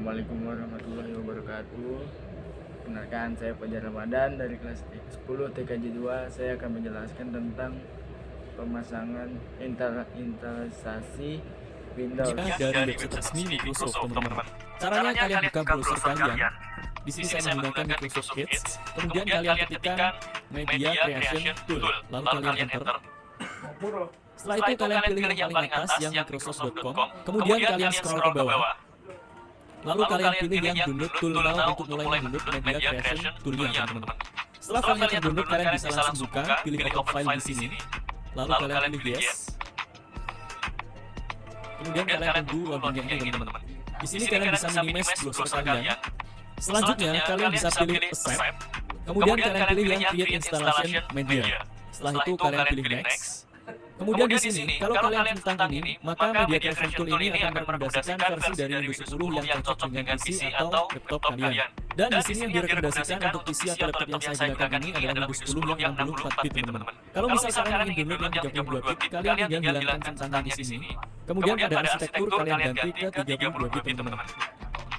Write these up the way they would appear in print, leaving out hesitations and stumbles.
Assalamualaikum warahmatullahi wabarakatuh. Perkenalkan, saya Fajar Ramadan dari kelas 10 TKJ 2. Saya akan menjelaskan tentang pemasangan instalasi Windows. Dari website resmi Microsoft, teman-teman. Caranya kalian buka browser kalian. Di sini saya menggunakan Microsoft Edge. Kemudian kalian ketikkan Media Creation Tool, lalu kalian enter. Setelah itu kalian pilih yang paling atas yang microsoft.com. Kemudian kalian scroll ke bawah. Lalu kalian pilih yang download tool now untuk mulai mendownload Media Creation Tool-nya, teman-teman. Setelah filenya terdownload, kalian bisa langsung buka, pilih open file di sini. Lalu kalian pilih yes. Kemudian kalian tunggu loadingnya ini, teman-teman. Di sini kalian bisa minimize browser kalian. Selanjutnya kalian bisa pilih accept. Kemudian kalian pilih yang create installation media. Setelah itu kalian pilih next. Kemudian di sini, kalau kalian tentang ini, maka Media Creation Tool ini akan merekomendasikan versi dari Windows 10 yang cocok dengan PC atau laptop kalian. Dan di sini yang direkomendasikan untuk PC atau laptop yang saya gunakan ini adalah Windows 10 yang 64 bit, teman-teman. Kalau misalkan kalian ingin download yang 32 bit, kalian tinggal hilangkan centangnya di sini. Kemudian pada arsitektur kalian ganti ke 32 bit, teman-teman.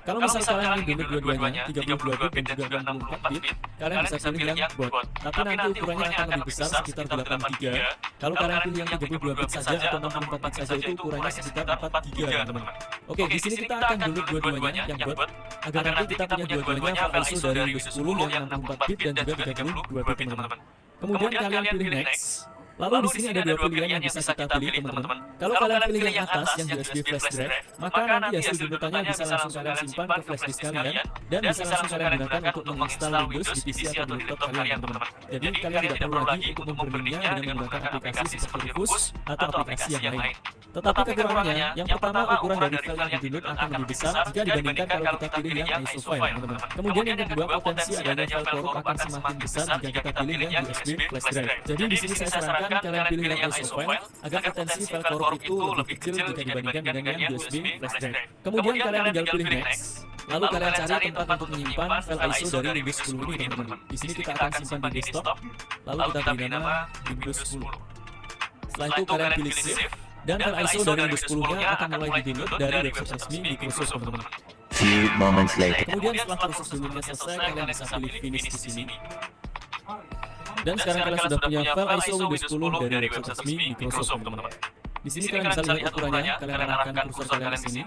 Kalau misalkan kalian ingin download dua-duanya, 32 bit dan juga 64 bit, kalian bisa pilih yang bot. Tapi nanti ukurannya akan lebih besar, sekitar 8 GB. Kalau kalian pilih yang 32 bit saja atau 64 bit saja, itu ukurannya sekitar 4 GB, teman-teman. Oke, di sini kita akan download dua-duanya yang bot, agar nanti kita punya dua-duanya file ISO dari Windows 10 yang 64 bit dan juga 32 bit, teman-teman. Kemudian kalian pilih next. Lalu di sini ada dua pilihan yang bisa kita pilih, teman-teman. Kalau kalian pilih yang atas yang USB flash drive, maka nanti hasil downloadannya bisa langsung kalian simpan ke flash disk kalian dan bisa langsung kalian gunakan untuk menginstal Windows di PC atau di laptop kalian, teman-teman. Jadi kalian tidak perlu lagi untuk memperbarainya dengan menggunakan aplikasi seperti Rufus atau aplikasi yang lain. Tetapi kekurangannya, yang pertama ukuran dari file yang di-download akan lebih besar jika dibandingkan kalau kita pilih yang ISO file, teman-teman. Kemudian yang kedua, potensi adanya file korup akan semakin besar jika kita pilih yang USB flash drive. Jadi di sini saya sarankan kalian pilih yang ISO file agar potensi file korup itu lebih kecil jika dibandingkan dengan yang USB flash drive. Kemudian kalian tinggal pilih next. Lalu kalian cari tempat untuk menyimpan file ISO dari Windows 10 ini, teman-teman. Di sini kita akan simpan di desktop. Lalu kita beri nama Windows 10. Setelah itu kalian pilih save. Dan file ISO dari Windows 10-nya akan mulai di-download dari website resmi Microsoft, teman-teman. Few moments later. Kemudian setelah proses downloadnya selesai, kalian bisa pilih finish di sini. Dan sekarang kalian sudah punya file ISO Windows 10 dari website resmi Microsoft, teman-teman. Di sini kalian bisa lihat ukurannya, kalian arahkan kursor kalian ke sini.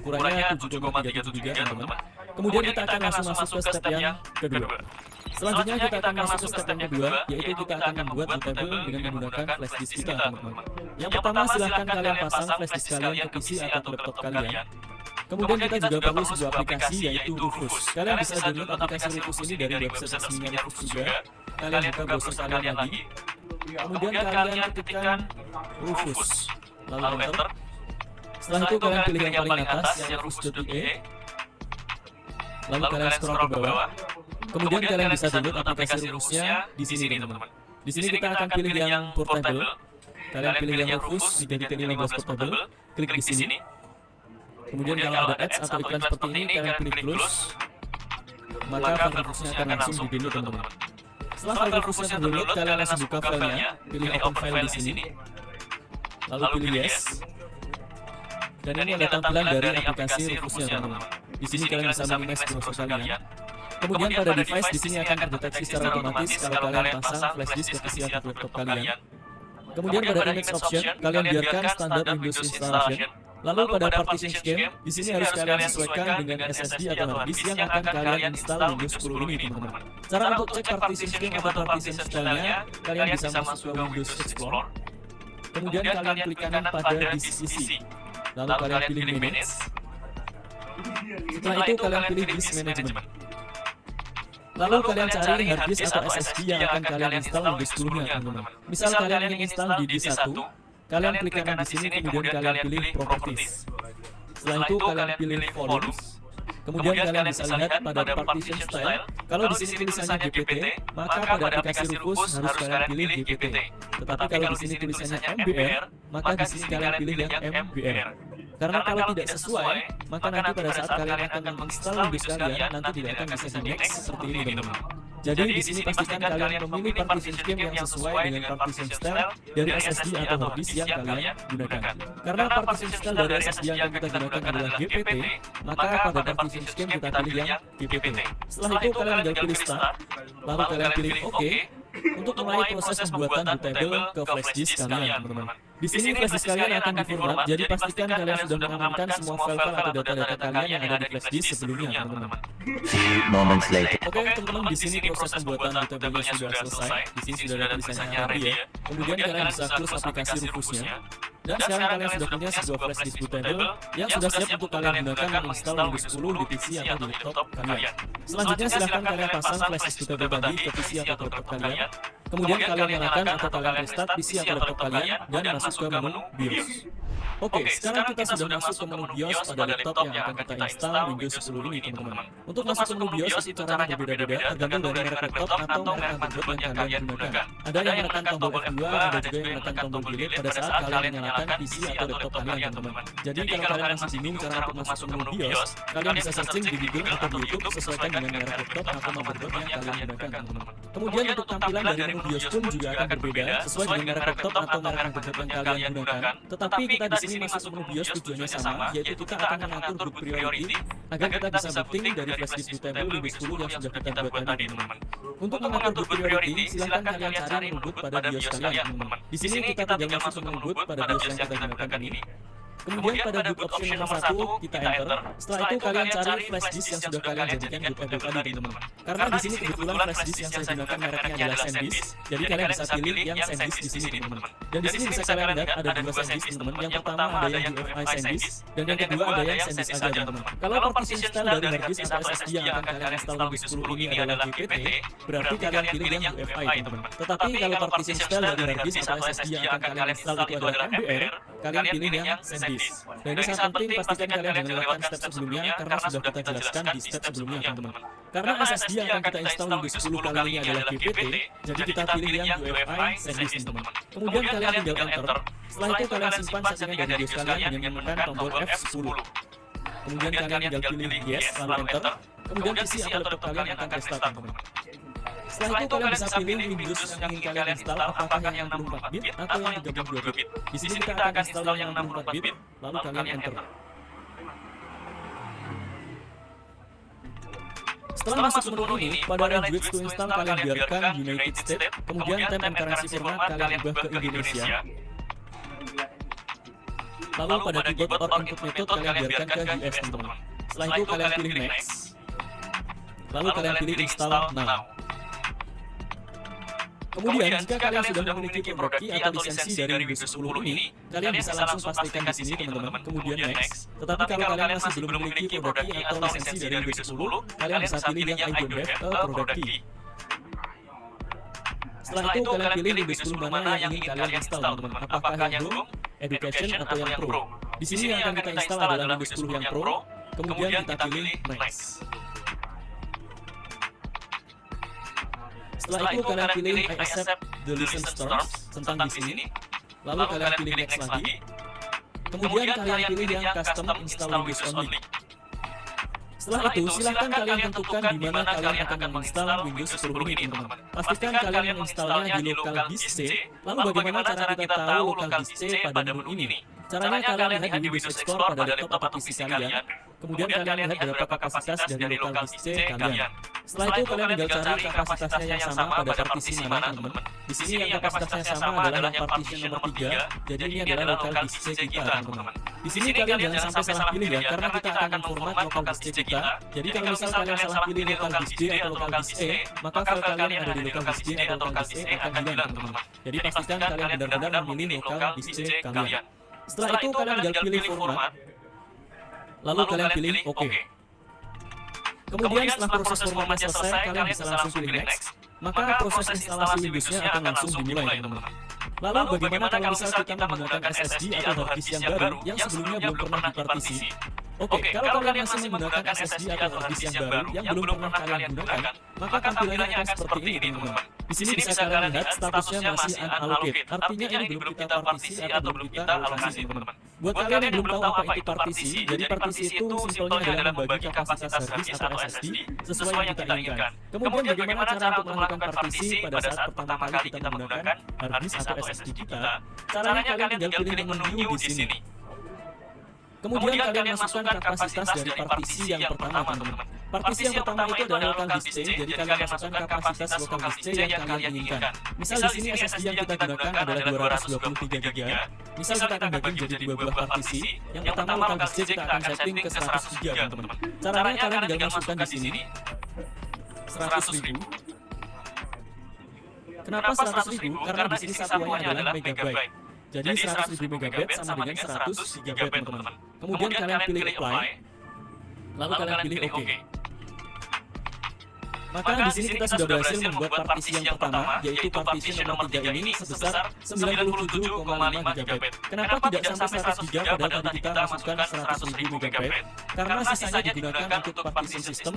Ukurannya 7,37 GB, teman-teman. Kemudian kita akan langsung masuk ke step yang kedua. Selanjutnya kita akan masuk ke step yang kedua, yaitu kita akan membuat bootable dengan menggunakan flash disk kita, teman-teman. Yang pertama, silahkan kalian pasang flash disk kalian ke PC atau laptop kalian. Kemudian kita juga perlu sebuah aplikasi, yaitu Rufus. Kalian bisa download aplikasi Rufus ini dari website resminya Rufus juga. Kalian buka browser kalian lagi. Kemudian kalian ketikkan Rufus, lalu enter. Setelah itu kalian pilih yang paling atas, yang rufus.ie. Lalu kalian scroll ke bawah. Kemudian kalian bisa download aplikasi Rufusnya di sini, teman-teman. Di sini kita akan pilih yang portable. Kalian pilih yang Rufus Identity 15 portable. Klik di sini. Kemudian kalau ada ads atau iklan seperti ini, kalian pilih close. Maka file Rufusnya akan langsung di-download, teman-teman. Setelah file Rufusnya terdownload, kalian langsung buka filenya. Pilih open file di sini. Lalu pilih yes. Dan ini ada tampilan dari aplikasi Rufusnya, teman-teman. Di sini kalian bisa minimize browser kalian. Kemudian pada device di sini akan terdeteksi secara otomatis kalau kalian pasang flash disk ke PC atau laptop kalian. Kemudian pada image option, kalian biarkan standar Windows installation. Lalu pada partition scheme, di sini harus kalian sesuaikan dengan SSD atau hard disk yang akan kalian install Windows 10 ini, teman-teman. Cara untuk cek partition scheme atau partition style-nya, kalian bisa masuk ke Windows Explorer. Kemudian kalian klik kanan pada disk isi. Lalu kalian pilih manage. Setelah itu kalian pilih disk management. Lalu kalian cari hard disk atau SSD yang akan kalian install Windows 10-nya, teman-teman. Misal kalian ingin install di disk 1, kalian klik kanan di sini, kemudian kalian pilih properties. Setelah itu kalian pilih volumes. Kemudian kalian bisa lihat pada partition style, kalau di sini tulisannya GPT, maka pada aplikasi Rufus harus kalian pilih GPT. Tetapi kalau di sini tulisannya MBR, maka di sini kalian pilih yang MBR. Karena kalau tidak sesuai, maka nanti pada saat kalian akan menginstal Windows kalian, nanti tidak akan bisa di next seperti ini, teman-teman. Jadi di sini pastikan kalian memilih partition scheme yang sesuai dengan partition style dari SSD atau hard disk yang kalian gunakan. Karena partition style dari SSD yang akan kita gunakan adalah GPT, maka pada partition scheme kita pilih yang GPT. Setelah itu kalian tinggal pilih start, lalu kalian pilih OK untuk mulai proses pembuatan bootable ke flash disk kalian, teman-teman. Di sini flash disk kalian akan diformat, jadi pastikan kalian sudah mengamankan semua file-file atau data-data kalian yang ada di flash disk sebelumnya, teman-teman. Few moments later. Oke, teman-teman, di sini proses pembuatan bootable-nya sudah selesai. Di sini sudah ada tulisannya ready ya. Kemudian kalian bisa close aplikasi Rufusnya. Dan sekarang kalian sudah punya sebuah flash disk bootable yang sudah siap untuk kalian gunakan menginstal Windows 10 di PC atau di laptop kalian. Selanjutnya silahkan kalian pasang flash disk bootable tadi ke PC atau laptop kalian. Kemudian kalian nyalakan atau kalian restart PC atau laptop kalian dan masuk ke menu BIOS. Oke, sekarang kita sudah masuk ke menu BIOS pada laptop yang akan kita install Windows 10 ini, teman-teman. Untuk masuk ke menu BIOS itu caranya berbeda-beda tergantung dari merek laptop atau merek motherboard yang kalian gunakan. Ada yang menekan tombol F2, ada juga yang menekan tombol delete pada saat kalian menyalakan PC atau laptop kalian, teman-teman. Jadi kalau kalian masih bingung cara untuk masuk ke menu BIOS, kalian bisa searching di Google atau di YouTube sesuaikan dengan merek laptop atau motherboard yang kalian gunakan, teman-teman. Kemudian untuk tampilan dari menu BIOS pun juga akan berbeda sesuai dengan merek laptop atau merek motherboard yang kalian gunakan. Tetapi kita di sini masuk ke menu BIOS tujuannya sama, yaitu kita akan mengatur boot priority agar kita bisa booting dari flash disk bootable Windows 10 yang sudah kita buat tadi, teman-teman. Untuk mengatur boot priority, silakan kalian cari menu boot pada BIOS kalian, teman-teman. Di sini kita tinggal masuk ke menu boot pada BIOS yang kita gunakan ini. Kemudian pada boot option nomor 1 kita enter. Setelah itu kalian cari flash disk yang sudah kalian jadikan bootable tadi, teman-teman. Karena di sini kebetulan flash disk yang saya gunakan mereknya adalah SanDisk, jadi kalian bisa pilih yang SanDisk di sini, teman-teman. Dan di sini bisa kalian lihat ada dua SanDisk, teman-teman. Yang pertama ada yang UEFI SanDisk dan yang kedua ada yang SanDisk aja, teman-teman. Kalau partition style dari hard disk atau SSD yang akan kalian install Windows 10 ini adalah GPT, berarti kalian pilih yang UEFI, teman-teman. Tetapi kalau partition style dari hard disk atau SSD yang akan kalian install itu adalah MBR, kalian pilih yang SanDisk. Dan ini sangat penting, pastikan kalian jangan lewatkan step sebelumnya karena sudah kita jelaskan di step sebelumnya, teman-teman. Karena SSD yang akan kita install Windows 10 kali ini adalah GPT, jadi kita pilih yang UEFI SanDisk, teman-teman. Kemudian kalian tinggal enter. Setelah itu kalian simpan settingan dari BIOS kalian dengan menekan tombol F10. Kemudian kalian tinggal pilih yes, lalu enter. Kemudian PC atau laptop kalian akan restart, teman-teman. Setelah itu kalian bisa pilih Windows yang ingin kalian install, apakah yang 64 bit atau yang 32 bit. Di sini kita akan install yang 64 bit, lalu kalian enter. Setelah masuk ke menu ini, pada language to install kalian biarkan United States, kemudian time and currency format kalian ubah ke Indonesia. Lalu pada keyboard or input method kalian biarkan ke US, teman-teman. Setelah itu kalian pilih next. Lalu kalian pilih install now. Kemudian, jika kalian sudah memiliki produk key atau lisensi dari Windows 10 ini, kalian bisa langsung pastikan di sini, teman-teman. Kemudian next. Tetapi kalau kalian masih belum memiliki produk key atau lisensi dari Windows 10, kalian bisa pilih yang I don't have a product key. Setelah itu kalian pilih Windows 10 mana yang ingin kalian install, teman-teman. Apakah yang Home, Education, atau yang Pro. Di sini yang akan kita install adalah Windows 10 yang Pro. Kemudian kita pilih next. Setelah itu kalian pilih I accept the license terms tentang di sini. Lalu kalian pilih next lagi. Kemudian kalian pilih yang custom install Windows only. Setelah itu silahkan kalian tentukan di mana kalian akan menginstal Windows 10 ini, teman-teman. Pastikan kalian menginstalnya di local disk C. Lalu bagaimana cara kita tahu local disk C pada menu ini? Caranya kalian lihat di Windows Explorer pada laptop atau PC kalian. Kemudian kalian lihat berapa kapasitas dari local disk C kalian. Setelah itu kalian tinggal cari kapasitasnya yang sama pada partisi mana, teman-teman. Di sini yang kapasitasnya sama adalah yang partition nomor 3. Jadi ini adalah local disk C kita, teman-teman. Di sini kalian jangan sampai salah pilih ya, karena kita akan memformat local disk C kita. Jadi kalau misal kalian salah pilih local disk D atau local disk E, maka file kalian yang ada di local disk D atau local disk E akan hilang, teman-teman. Jadi pastikan kalian benar-benar memilih local disk C kalian. Setelah itu kalian tinggal pilih format, lalu kalian pilih OK. Kemudian setelah proses formatnya selesai, kalian bisa langsung pilih next. Maka proses instalasi Windows-nya akan langsung dimulai, teman-teman. Lalu bagaimana kalau misal kita menggunakan SSD atau hard disk yang baru yang sebelumnya belum pernah dipartisi? Oke, kalau kalian masih menggunakan SSD atau hard disk yang baru yang belum pernah kalian gunakan, maka tampilannya akan seperti ini, teman-teman. Di sini bisa kalian lihat statusnya masih unallocate. Artinya ini belum kita partisi atau belum kita alokasi, teman-teman. Buat kalian yang belum tahu apa itu partisi, jadi partisi itu simpelnya adalah membagi kapasitas harddisk atau SSD sesuai yang kita inginkan. Kemudian bagaimana cara untuk melakukan partisi pada saat pertama kali kita menggunakan harddisk atau SSD kita? Caranya kalian tinggal pilih menu new di sini. Kemudian kalian masukkan kapasitas dari partisi yang pertama, teman-teman. Partisi yang pertama itu adalah local disk C, jadi kalian masukkan kapasitas local disk C yang kalian inginkan. Misal di sini SSD yang kita gunakan adalah 223 GB. Misal kita akan bagi menjadi dua buah partisi. Yang pertama local disk C kita akan setting ke 100 GB, teman-teman. Caranya kalian tinggal masukkan di sini 100.000. Kenapa 100.000? Karena di sini satuannya adalah megabyte. Jadi 100.000 megabyte sama dengan 100 GB, teman-teman. Kemudian kalian pilih apply, lalu kalian pilih OK. Maka di sini kita sudah berhasil membuat partisi yang pertama, yaitu partisi nomor 3 ini sebesar 97,5 GB. Kenapa tidak sampai 100 GB padahal tadi kita masukkan 100.000 megabyte? Karena sisanya digunakan untuk partition system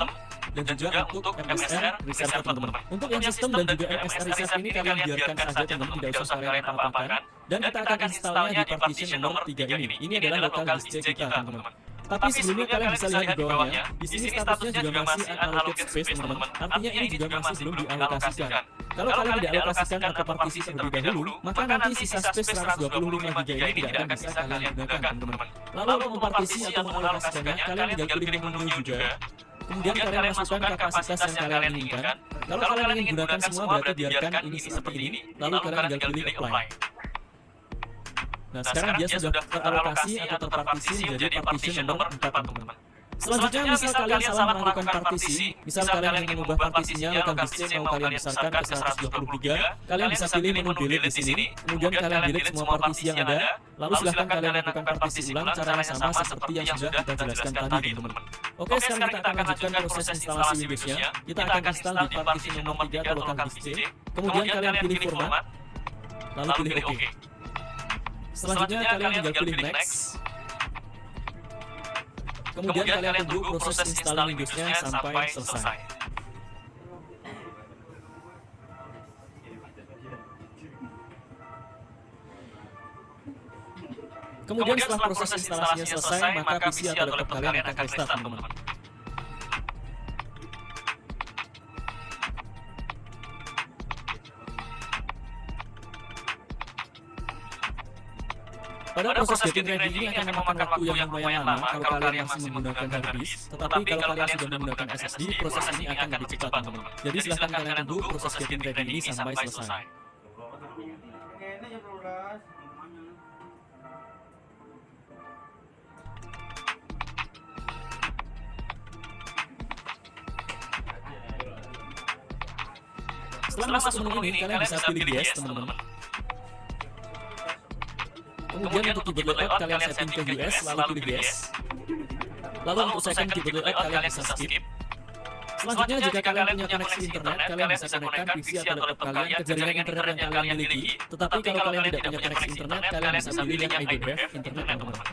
dan juga untuk MSR reserver, teman-teman. Untuk yang sistem dan juga MSR reserver ini kalian biarkan saja, teman-teman, tidak usah kalian apa-apakan. Dan kita akan installnya di partition nomor 3 ini. Ini adalah local disk C kita, teman-teman. Tapi sebelumnya kalian bisa lihat di bawahnya, di sini statusnya juga masih unallocated space, teman-teman. Artinya ini juga masih belum dialokasikan. Kalau kalian tidak alokasikan atau partisi terlebih dahulu, maka nanti sisa space 125 GB ini tidak akan bisa kalian gunakan, teman-teman. Lalu untuk mempartisi atau mengalokasikannya, kalian tinggal pilih menu juga. Kemudian kalian masukkan kapasitas yang kalian inginkan. Kalau kalian ingin gunakan semua, berarti biarkan ini seperti ini. Lalu kalian tinggal pilih apply. Nah, sekarang dia sudah teralokasi atau terpartisi menjadi partition nomor 4, teman-teman. Selanjutnya, misal kalian salah melakukan partisi, misal kalian ingin mengubah partisinya, local disk C mau kalian besarkan ke 123, kalian bisa pilih menu delete di sini, kemudian kalian delete semua partisi yang ada, lalu silahkan kalian lakukan partisi ulang, caranya sama seperti yang sudah kita jelaskan tadi, teman-teman. Oke, sekarang kita akan lanjutkan proses instalasi Windows-nya. Kita akan install di partisi nomor 3 atau local disk C, kemudian kalian pilih format, lalu pilih OK. Selanjutnya kalian tinggal pilih next. Kemudian kalian tunggu proses installing Windows-nya sampai selesai. Kemudian setelah proses instalasinya selesai, maka PC atau laptop kalian akan restart, teman-teman. Pada proses getting ready ini akan memakan waktu yang lumayan lama kalau kalian masih menggunakan harddisk. Tetapi kalau kalian sudah menggunakan SSD, proses ini akan lebih cepat, teman-teman. Jadi silahkan kalian tunggu proses getting ready ini sampai selesai. Setelah masuk ke menu ini, kalian bisa pilih yes, teman-teman. Kemudian untuk keyboard layout kalian setting ke US, lalu pilih yes. Lalu untuk second keyboard layout kalian bisa skip. Selanjutnya jika kalian punya koneksi internet, kalian bisa konekkan PC atau laptop kalian ke jaringan internet yang kalian miliki. Tetapi kalau kalian tidak punya koneksi internet, kalian bisa pilih yang IDF internet, teman-teman.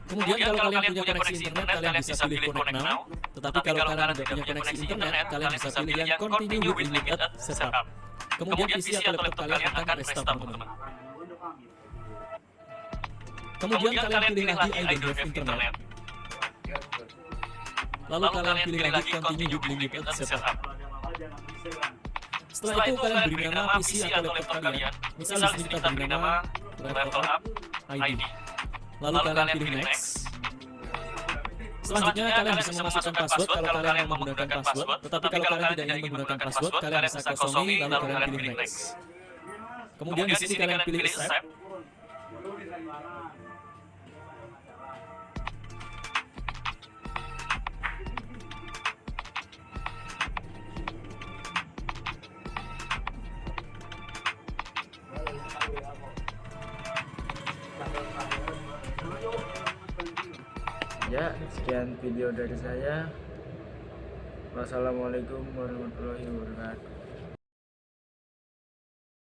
Kemudian kalau kalian punya koneksi internet, kalian bisa pilih connect now. Tetapi kalau kalian tidak punya koneksi internet, kalian bisa pilih yang continue with limited setup. Kemudian PC atau laptop kalian akan restart, teman-teman. Kemudian kalian pilih lagi IDF internet. Lalu kalian pilih lagi continue with limited setup. Setelah itu kalian beri nama PC atau laptop kalian. Misal di sini kita beri nama laptop ID. Lalu kalian pilih next. Selanjutnya kalian bisa memasukkan password kalau kalian mau menggunakan password. Tetapi kalau kalian tidak ingin menggunakan password, kalian bisa kosongi lalu kalian pilih next. Kemudian di sini kalian pilih accept. Ya, sekian video dari saya. Wassalamualaikum warahmatullahi wabarakatuh.